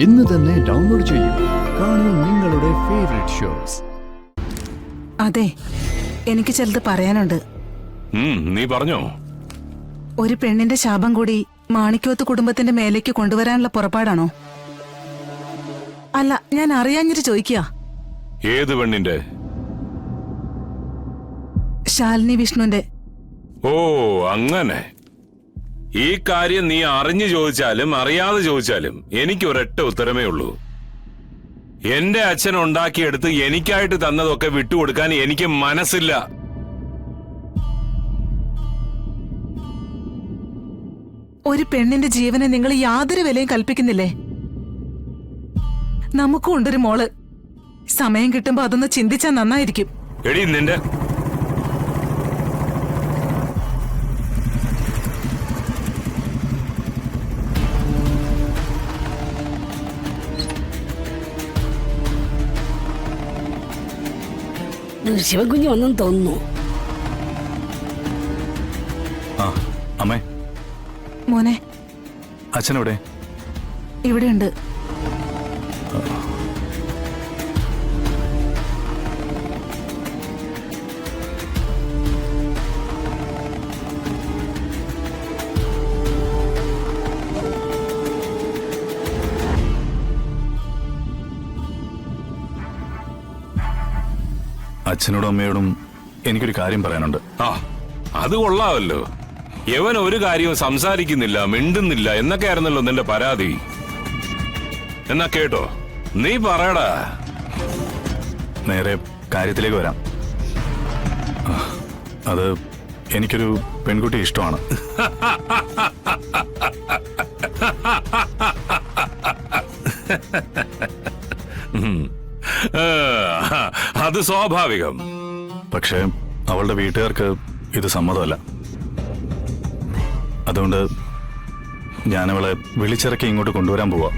ഇന്ന് തന്നെ ഡൗൺലോഡ് ചെയ്യൂ. കാണൂ നിങ്ങളുടെ ഫേവറേറ്റ് ഷോസ്. അതെ, എനിക്ക് ചിലത് പറയാനുണ്ട്. നീ പറഞ്ഞോ. ഒരു പെണ്ണിന്റെ ശാപം കൂടി മാണിക്കോത്ത് കുടുംബത്തിന്റെ മേലേക്ക് കൊണ്ടുവരാനുള്ള പുറപ്പാടാണോ? അല്ല, ഞാൻ അറിയാഞ്ഞിട്ട് ചോദിക്കുക. ഏത് പെണ്ണിന്റെ? ശാലിനി വിഷ്ണുന്റെ. ഓ, അങ്ങനെ. ഈ കാര്യം നീ അറിഞ്ഞു ചോദിച്ചാലും അറിയാതെ ചോദിച്ചാലും എനിക്ക് ഒരൊറ്റ ഉത്തരമേ ഉള്ളൂ. എന്റെ അച്ഛൻ ഉണ്ടാക്കിയെടുത്ത് എനിക്കായിട്ട് തന്നതൊക്കെ വിട്ടുകൊടുക്കാൻ എനിക്ക് മനസ്സില്ല. ഒരു പെണ്ണിന്റെ ജീവനെ നിങ്ങൾ യാതൊരു വിലയും കൽപ്പിക്കുന്നില്ലേ? നമുക്കും ഉണ്ടൊരു മോള്. സമയം കിട്ടുമ്പോ അതൊന്ന് ചിന്തിച്ചാൽ നന്നായിരിക്കും. എടി നിന്റെ ശിവകുഞ്ഞ് വന്നെന്ന് തോന്നുന്നു. ആ അമ്മേ, മോനെ, അച്ഛനെവിടെ? ഇവിടെയുണ്ട്. അച്ഛനോടും അമ്മയോടും എനിക്കൊരു കാര്യം പറയാനുണ്ട്. ആ, അത് കൊള്ളാമല്ലോ. യവൻ ഒരു കാര്യവും സംസാരിക്കുന്നില്ല, മിണ്ടുന്നില്ല എന്നൊക്കെ ആയിരുന്നല്ലോ നിന്റെ പരാതി. എന്നാ കേട്ടോ, നീ പറയടാ. നേരെ കാര്യത്തിലേക്ക് വരാം. അത് എനിക്കൊരു പെൺകുട്ടി ഇഷ്ടമാണ്. അത് സ്വാഭാവികം. പക്ഷേ അവളുടെ വീട്ടുകാർക്ക് ഇത് സമ്മതമല്ല. അതുകൊണ്ട് ഞാനവളെ വിളിച്ചിറക്കി ഇങ്ങോട്ട് കൊണ്ടുവരാൻ പോവാ.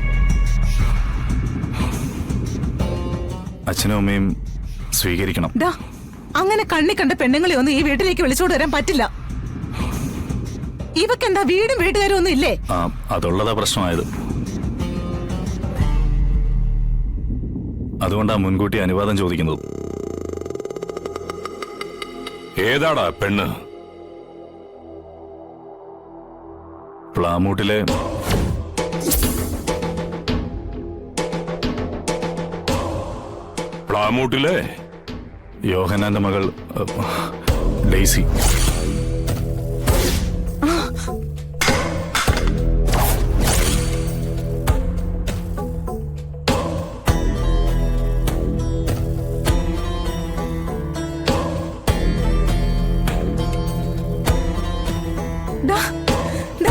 അച്ഛനും അമ്മയും സ്വീകരിക്കണം. അങ്ങനെ കണ്ണി കണ്ട പെണ്ണുങ്ങളെ ഒന്നും ഈ വീട്ടിലേക്ക് വിളിച്ചോണ്ട് വരാൻ പറ്റില്ല. ഇവക്കെന്താ വീടും വീട്ടുകാരും ഒന്നും ഇല്ലേ? ആ, അതുള്ളതാ പ്രശ്നമായത്. അതുകൊണ്ടാ മുൻകൂട്ടി അനുവാദം ചോദിക്കുന്നത്. ഏതാടാ പെണ്ണ്? പ്ലാമൂട്ടിലെ പ്ലാമൂട്ടിലെ യോഹന്നാന്റെ മകൾ ഡെയ്സി.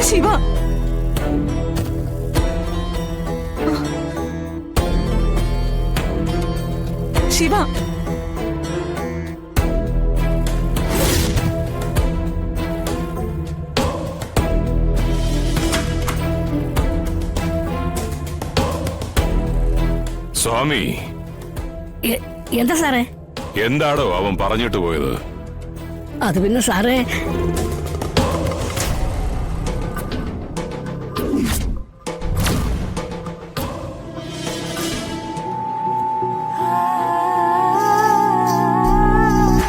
ശിവ, ശിവ, സ്വാമി, എന്താ സാറേ? എന്താടോ അവൻ പറഞ്ഞിട്ട് പോയത്? അത് പിന്നെ സാറേ,